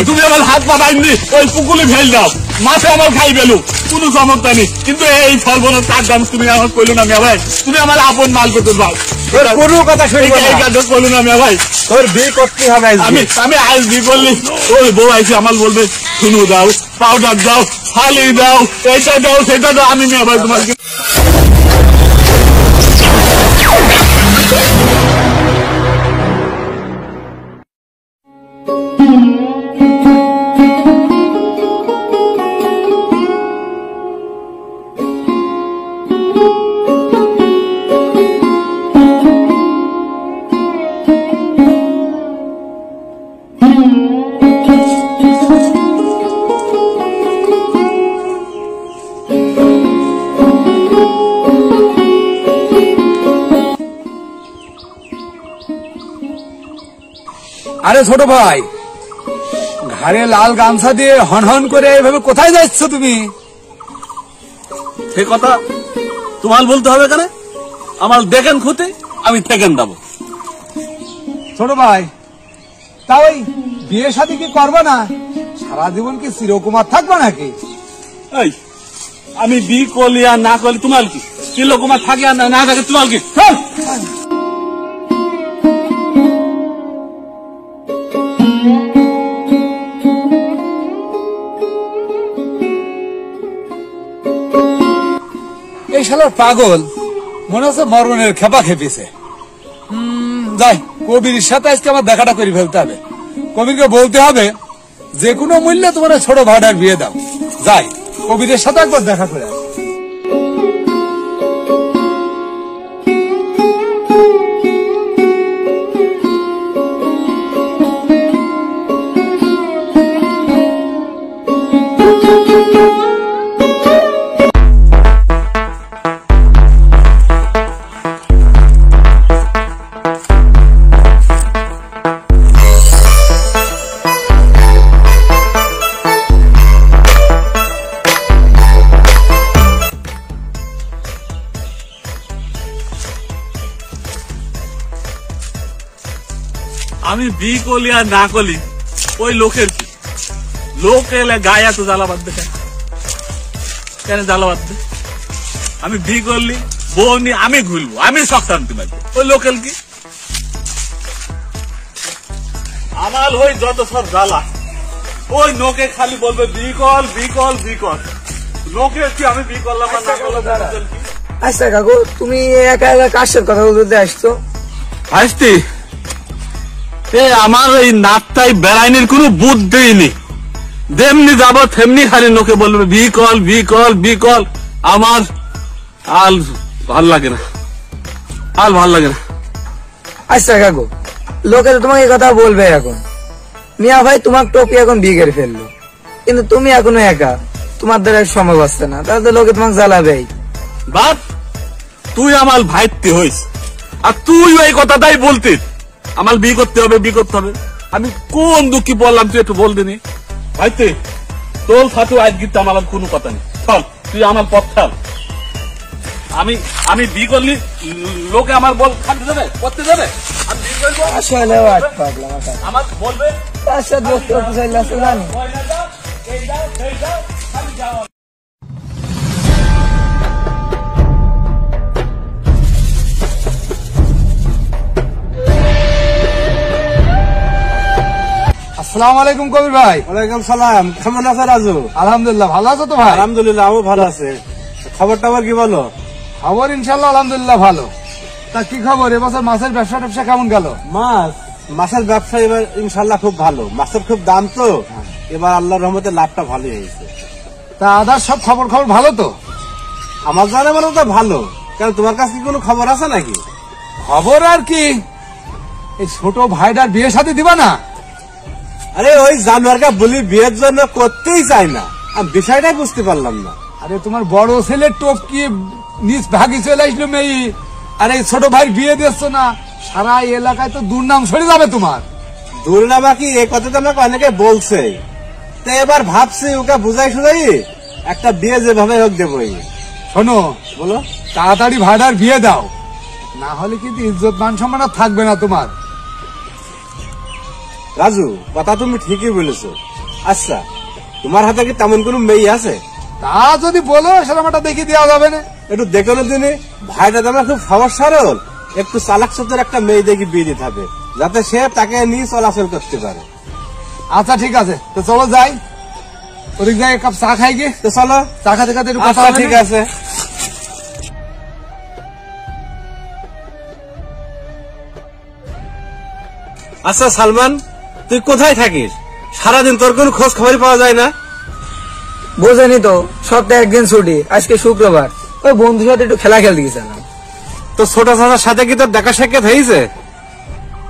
তুমি আমার হাত পা বাইনি ওই পুকুরে ফেল দাও, মাছে আমার খাই বেলু, কোনো সমস্যা নেই। কিন্তু এই সর্বনাশ তার দাম তুমি আমার কইলো না মিয়া ভাই, তুমি আমার আপন মাল করতে পারো, কোনো কথা শুনবো না। এই কাজটা কইলো না মিয়া ভাই। তোর বিয়ে করতে হবে। আমি আজ বিয়ে করলি ওই বউ আইসি আমার বলবে শুনু দাও, পাউডার দাও, ফালি দাও, এইটা দাও সেটা দাও। আমি মিয়া ভাই তোমাকে আরে ছোট ভাই, ঘাড়ে লাল গামছা দিয়ে হনহন করে এইভাবে কোথায় যাচ্ছ তুমি? সে কথা তোমার বলতে হবে কেন? আমার দেখেন খুঁতে আমি থেকেন দেবো। ছোট ভাই, তা ওই বিয়ে শাদী কি করবে না? সারা জীবন কি চিরকুমার থাকবে নাকি? এই আমি বি করলি আর না করলি তোমার কি? চিরকুমার থাকে আর না থাকে তোমার কি? এই শালার পাগল মনে হচ্ছে মরণের খেপা খেপেছে। যাই, কবির সাথে আজকে আমার দেখাটা করে ফেলতে হবে। কবিরকে বলতে হবে যে কোনো মূল্যে তোমার ছোট ভাইটার বিয়ে দাও। যাই, কবিরের সাথে একবার দেখা করে আসি। আমি বি করলি আর না করলি ওই লোকের কি? লোক এলে গায়ে এত জ্বালা বাঁধবে কেন জ্বালা বাঁধবে? আমি বি করলি বউ নিয়ে আমি ঘুরবো, আমি শখ শান্তি পাইবো, ওই লোকের কি? আমার ওই যত সব জ্বালা ওই লোকে খালি বলবে বিকল বিকল বিকল। লোকের কি? আমি বি করলাম আর না করলাম। আচ্ছা কাকু, তুমি একা একা কাশের কথা বলতে আসছো? আসতি আমার এই নাপটাই বেড়াইনির কোনো বুদ্ধি নেই, যেমনি যাবো তেমনি খালি লোকে বলবে বিকল বিকল বিকল। আমার আর ভাল লাগে না, আর ভাল লাগে না। আচ্ছা কাকু, লোকে তো তোমাকে কথা বলবে এখন। মিয়া ভাই তোমার টপি এখন বিয়ে করে ফেললো, কিন্তু তুমি এখনো একা, তোমার দ্বারা সম্ভব আসছে না, তাহলে তো লোকে তোমাকে জ্বালাবেই। বাপ তুই আমার ভাইতে হইস আর তুই ওই কথাটাই বলতিস আমার বিয়ে করতে হবে বিয়ে করতে হবে। আমি কোন দুঃখী বললাম তুই একটু বল দিনি ভাইতে? তোর সাথে আজ গীত আমার কোনো কথা নেই, চল তুই আমার পথ চল। আমি বিয়ে করলি লোকে আমার বল খাটতে দেবে, করতে দেবে? আমি বিয়ে করবো আসলে আমার বলবে তার সাথে দোস্ত করতে চাইলে আসলে জানি। আসসালামু আলাইকুম কবির ভাই। ওয়ালাইকুম সালাম। কেমন আছো রাজু? আলহামদুলিল্লাহ, ভালো আছো তো ভাই? আলহামদুলিল্লাহ, আমি ভালো আছে। খবর টবর কি বলো? খবর ইনশাল্লাহ আলহামদুলিল্লাহ ভালো। তা কি খবর, এবছর মাছের ব্যবসা ট্যাবসা কেমন গেল? মাছের ব্যবসা এবার ইনশাল্লাহ খুব ভালো। মাছের খুব দাম তো, এবার আল্লাহর রহমতে লাভটা ভালোই হয়েছে। তা আদার সব খবর ভালো তো? আমার জানা বলো তো ভালো। কেন, তোমার কাছে কি কোনো খবর আছে নাকি? খবর আর কি, এই ছোট ভাইটার বিয়ে শাদী দিবা না? আরে ওই জানোয়ারকে বলি বিয়ের জন্য করতেই চাই না, আমি বিষয়টাই বুঝতে পারলাম না। আরে তোমার বড় ছেলের টোপ কি নিজ ভাগি চলে আসলো মেয়ে, আর এই ছোট ভাই বিয়ে দিচ্ছ না, সারা এলাকায় তো দুর্নাম ছড়ে যাবে তোমার। দুর্নামা কি, এই কথা তো আমাকে অনেকে বলছে। তো এবার ভাবছি ওকে বুঝাই শুধাই একটা বিয়ে যেভাবে হোক দেবই। শোনো, বলো। তাড়াতাড়ি ভাইটার বিয়ে দাও, না হলে কিন্তু ইজ্জত মান সম্মান থাকবে না তোমার। রাজু, কথা তুমি ঠিকই বলেছো। আচ্ছা, তোমার হাতে কি তেমন কোনো মেয়ে আছে? তা যদি বলো সেরকমটা দেখি দেওয়া যাবে না। একটু দেখো না দিনে, ভাইটা তোমার খুব সহজ সরল, একটু চালাক চতুর একটা মেয়ে দেখি বিয়ে দিতে হবে, যাতে সে তাকে নিয়ে চলাচল করতে পারে। আচ্ছা ঠিক আছে, তো চলো যাই, ওদিক যাই এক কাপ চা খাই গে। তো চলো। চা খাতে খাতে একটু কথা আচ্ছা হবে না? ঠিক আছে। আচ্ছা সালমান, তুই কোথায় থাকিস? সারাদিন তোর কোনো খোঁজ খবরই পাওয়া যায় না। বোঝেনি তো, সপ্তাহে একদিন ছুটি, আজকে শুক্রবার, ওই বন্ধুর সাথে একটু খেলা খেলতে গেছিলাম। তো ছোট চাচার সাথে কি তোর দেখা সাক্ষাৎ হয়েছে?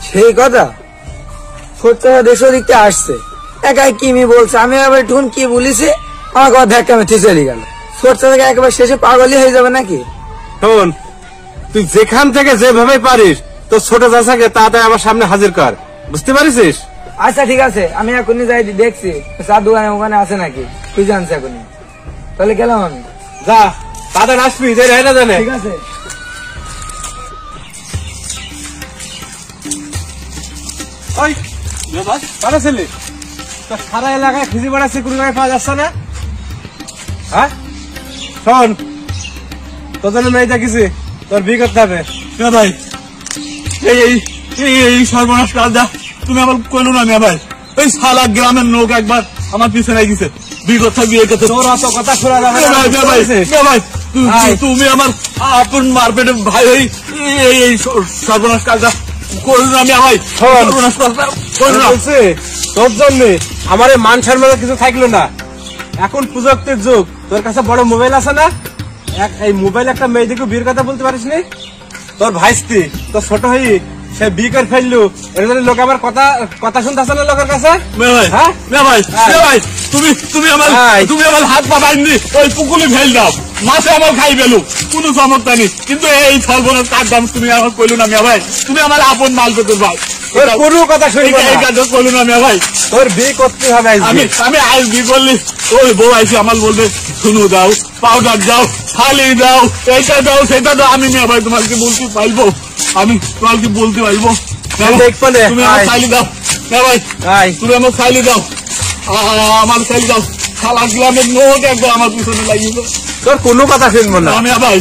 সেই কথা, ছোট দেশ দিকতে আসছে, একাই কিমি বলছে, আমি আবার একটু কি বলিছে, আমার কথা ধাক্কা মেথে চলে গেল। ছোট থেকে একেবারে শেষে পাগলই হয়ে যাবে নাকি? শোন, তুই যেখান থেকে যেভাবে পারিস তোর ছোট চাচাকে তাড়াতাড়ি আমার সামনে হাজির কর, বুঝতে পারিস? আচ্ছা ঠিক আছে, আমি এখনই যাই দেখছি চা দোকানে ওখানে আছে নাকি, তুই জানছি এখনই। তাহলে গেলাম আমি। যা, তাড়াতাড়ি আসবি, যে রেহাই না জানে। ঠিক আছে। ওই ভালো ছেলে, তোর সারা এলাকায় খুঁজে বেড়াচ্ছি, কোনো জায়গায় পাওয়া যাচ্ছে না। হ্যাঁ শোন, তোর জন্য মেয়ে দেখেছি, তোর বিয়ে করতে হবে। মিয়া ভাই, এই এই এই- এই সর্বনাশ কাজ যা তুমি আমার কইলো না মিয়া ভাই। এই শালা গ্রামের লোক একবার আমার পিছনে গেছে, বিগত বিয়ে করতে। তোর অত কথা শোনা যাবে মিয়া না, ভাই, মিয়া ভাই, মিয়া ভাই, ভাই। তুমি আমার আপন মারপেটে ভাই হই, এই সর্বনাশ কাজ যা কইলো না মিয়া ভাই। শোন। সর্বনাশ কাজ যা কইলো না। বলছি, তোর জন্য আমার এই মান সম্মান কিছু থাকলো না। এখন প্রযুক্তির যুগ, তোর কাছে বড় মোবাইল আছে না, এই মোবাইল একটা মেয়ে দেখে বিয়ের কথা বলতে পারিস নি? তোর ভাইস্তি তোর ছোট হই, সে বিয়ে করে ফেললু, এর জন্য লোক আমার কথা শুনতে আসে না লোকের কাছে। মিয়া ভাই, হ্যাঁ? মিয়া ভাই, হ্যাঁ। মিয়া ভাই, তুমি আমার হ্যাঁ। তুমি আমার হাত পা বাইন্ধি ওই পুকুরে ফেল দাও, মাছে আমার খাই ফেলু, কোনো সমস্যা নেই। কিন্তু এই সর্বনাশ কাজ দাম তুমি আমার কইলো না মিয়া ভাই। তুমি আমার আপন মাল পেতুর ভাই, তোর কোনো কথা শুনবো না। এই কাজ কইলো না মিয়া ভাই। তোর বিয়ে করতে হবে আজকে। আমি আজ বি করলি ওই বউ আইসি আমার বলবে শুনু দাও, পাউডার দাও, শালি দাও, এইটা দাও সেটা দাও। আমি মিয়া ভাই তোমাকে বলতে পারবো, আমি তোমাকে বলতে পারবো। দেখবো নে, তুমি আমার আয়। শালি দাও মিয়া ভাই, আয়। তুমি আমার শালি দাও, আমার শালি দাও। শালা গ্রামের নোট একবার আমার পিছনে লাগিয়েছে। তোর কোনো কথা শুনবো না। আমি ভাই,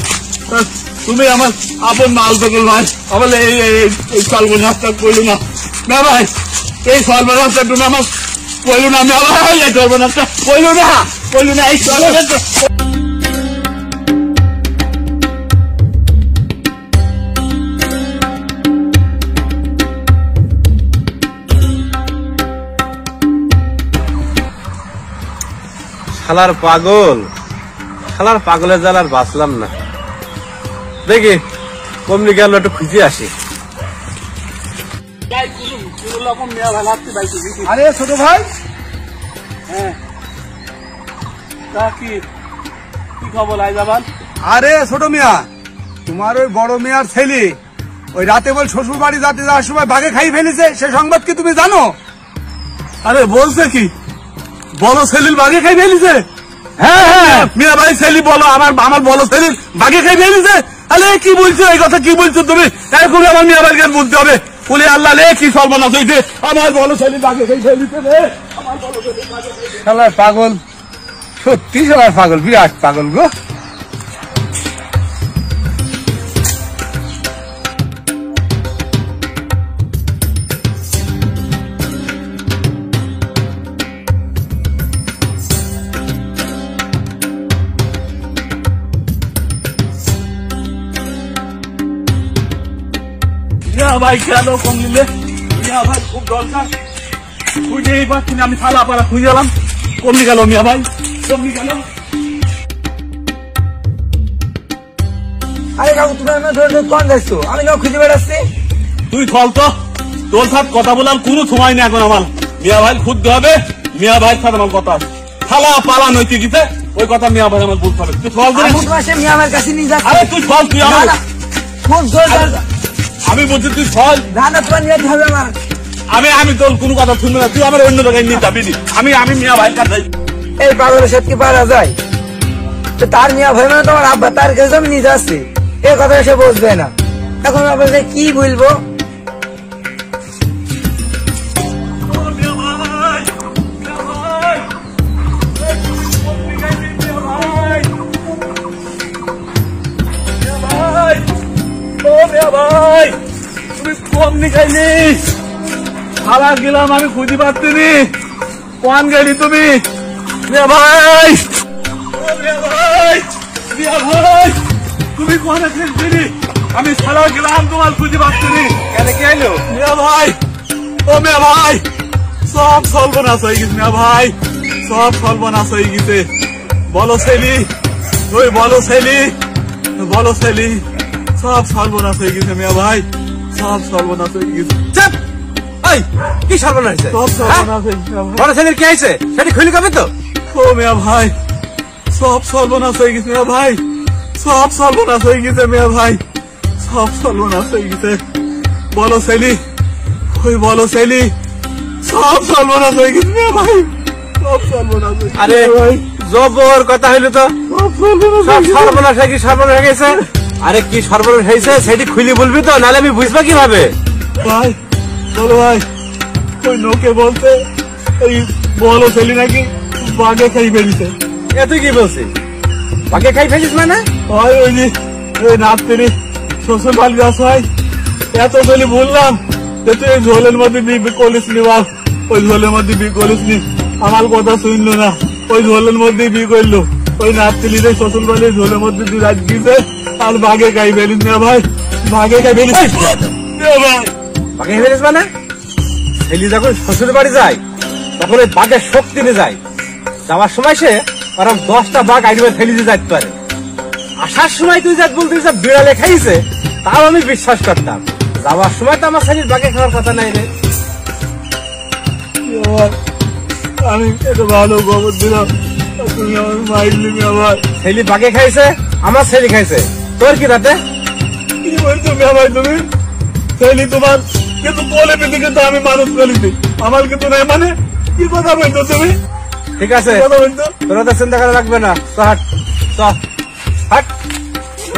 তুমি আমার আপন মাল পেটুল ভাই, আমার এই সর্বনাশটা কইলো না না ভাই। এই সর্বনাশটা তুমি আমার কইলো না, আমি আবার এই সর্বনাশটা কইলো না, কইলো না এই সর্বনাশটা। শালার পাগল, শালার পাগলের জ্বালার বাঁচলাম না। দেখি কমনি গেল, একটু খুঁজে আসি। আরে ছোট ভাই, কি খবর আইজাবান? আরে ছোট মিয়া, তোমার ওই বড় মিয়ার ছেলে ওই রাতে বল শ্বশুর বাড়ি যাতে যাওয়ার সময় বাঘে খাই ফেলেছে, সে সংবাদ কি তুমি জানো? আরে বলছে কি, বড় সেলিল বাগে খাই ফেলিছে? হ্যাঁ হ্যাঁ, মিয়া ভাই সেলি বলো, আমার বড় সেলিল বাগে খাই ফেলিছে? আরে কি বলছো, এই কথা কি বলছো তুমি? এখন আমার মিয়া ভাইকে বলতে হবে, বলে আল্লাহ রে কি সর্বনাশ হয়েছে, আমার বড় সেলিল বাগে খাই ফেলিছে রে। শালার পাগল, সত্যি শালার পাগল, বিরাট পাগল গো। মিয়া ভাই কেন কম নিলে? মিয়া ভাই খুব দরকার, খুঁজেই পাচ্ছি না, আমি থালা পাড়া খুঁজে এলাম, কমনি গেল মিয়া ভাই, কমনি গেল। আরে কাকু, তুমি আমার ধরে ধরে কোন যাচ্ছ? আমি কেউ খুঁজে বেড়াচ্ছি। তুই চল তো, তোর সাথে কথা বলার কোনো সময় নেই এখন আমার। মিয়া ভাই খুঁজতে হবে, মিয়া ভাইয়ের সাথে আমার কথা আছে। থালা পালা নইতে গেছে, ওই কথা মিয়া ভাই আমার বলতে হবে। তুই চল তো। আমি তোমার সে মিয়া আমার কাছে নিয়ে যাচ্ছি। আরে তুই চল, তুই না, আমার, না, খুব জোর জোর- আমি বলছি তুই চল। না না, তোমার নিয়ে যেতে হবে আমার। আমি তোর কোনো কথা শুনবো না, তুই আমার অন্য জায়গায় নিয়ে যাবি নি। আমি মিয়া ভাইয়ের কাছে। এই পাগলের সাথে কি পারা যায়? তো তার মিয়া ভাই মানে তোমার আব্বা, তার কাছে আমি নিয়ে যাচ্ছি, এই কথা সে বুঝবে না। এখন আপনাকে কি বলবো? শালা গেলাম আমি খুঁজে পাচ্ছি নি কোন গেলি তুমি মিয়া ভাই ও মিয়া ভাই মিয়া ভাই তুমি কোন গেলি আমি শালা গেলাম তোমার খুঁজে পাচ্ছি নি কেন কি আইলো মিয়া ভাই ও মিয়া ভাই সব সর্বনাশ হয়ে গেছে মিয়া ভাই সব সর্বনাশ হয়ে গেছে বলো ছেলি ওই বলো ছেলি সব সর্বনাশ হয়ে গেছে মিয়া ভাই সব সর্বনাশ হয়ে গেছে চুপ এই কি সর্বনাশ হয়েছে সব সর্বনাশ হয়ে গেছে মিয়া ভাই। বড় ছেলের কি হয়েছে সেটা খুলে কবে তো ও মিয়া ভাই সব সর্বনাশ হয়ে গেছে মিয়া ভাই সব সর্বনাশ হয়ে গেছে মিয়া ভাই সব সর্বনাশ হয়ে গেছে বলো ছেলি ওই বলো ছেলি সব সর্বনাশ হয়ে গেছে মিয়া ভাই সব সর্বনাশ হয়ে গেছে আরে ভাই জবর কথা হইলো তো সব সর্বনাশ সব হয়ে গেছে। সর্বনাশ হয়ে কি সর্বনাশ হয়ে গেছে আরে কি সর্বনাশ হয়েছে সেটি খুলি বলবি তো নাহলে আমি বুঝবো কিভাবে ভাই বলো ভাই ওই নোকে বলতে এই বলো ছেলি নাকি বাঘে খাই বেরিয়েছে এ তুই কি বলছিস বাকি খাই ফেলিস মানে হয় ওই যে ওই নাচতেনি শ্বশুর বাড়ি যাস হয় এত বলি বললাম যে তুই এই ঝোলের মধ্যে বিয়ে করিস নি বাপ ওই ঝোলের মধ্যে বিয়ে করিস নি আমার কথা শুনলো না ওই ঝোলের মধ্যে বিয়ে করলো ওই নাচতেলি রে শ্বশুর বাড়ি ঝোলের মধ্যে তুই রাজ গিয়েছে আর বাঘে খাই বেরিস না ভাই বাঘে খাই বেরিস ভাই বাকি ফেলিস মানে ছেলে যখন শ্বশুর বাড়ি যায় তখন ওই বাঘের শক্তি নিয়ে যায় যাওয়ার সময় সে ওরকম 10টা বাঘ আইডিয়া ফেলে দিয়ে যাইতে পারে আসার সময় তুই যাক বলতে বিড়ালে খাইছে তাও আমি বিশ্বাস করতাম যাওয়ার সময় তো আমার ছেলের বাঘে খাওয়ার কথা নাই রে আমি এত ভালো খবর দিলাম তুমি আমার মাইলি আবার ছেলে বাঘে খাইছে আমার ছেলে খাইছে তোর কি রাতে কি বলছো মিয়া ভাই তুমি ছেলে তোমার কিন্তু বলে পেতে কিন্তু আমি মানুষ করেছি আমার কিন্তু নাই মানে কি কথা বলছো তুমি ঠিক আছে কি কথা বলছো তোর তো চিন্তা করা লাগবে না তো হাট চ হাট চ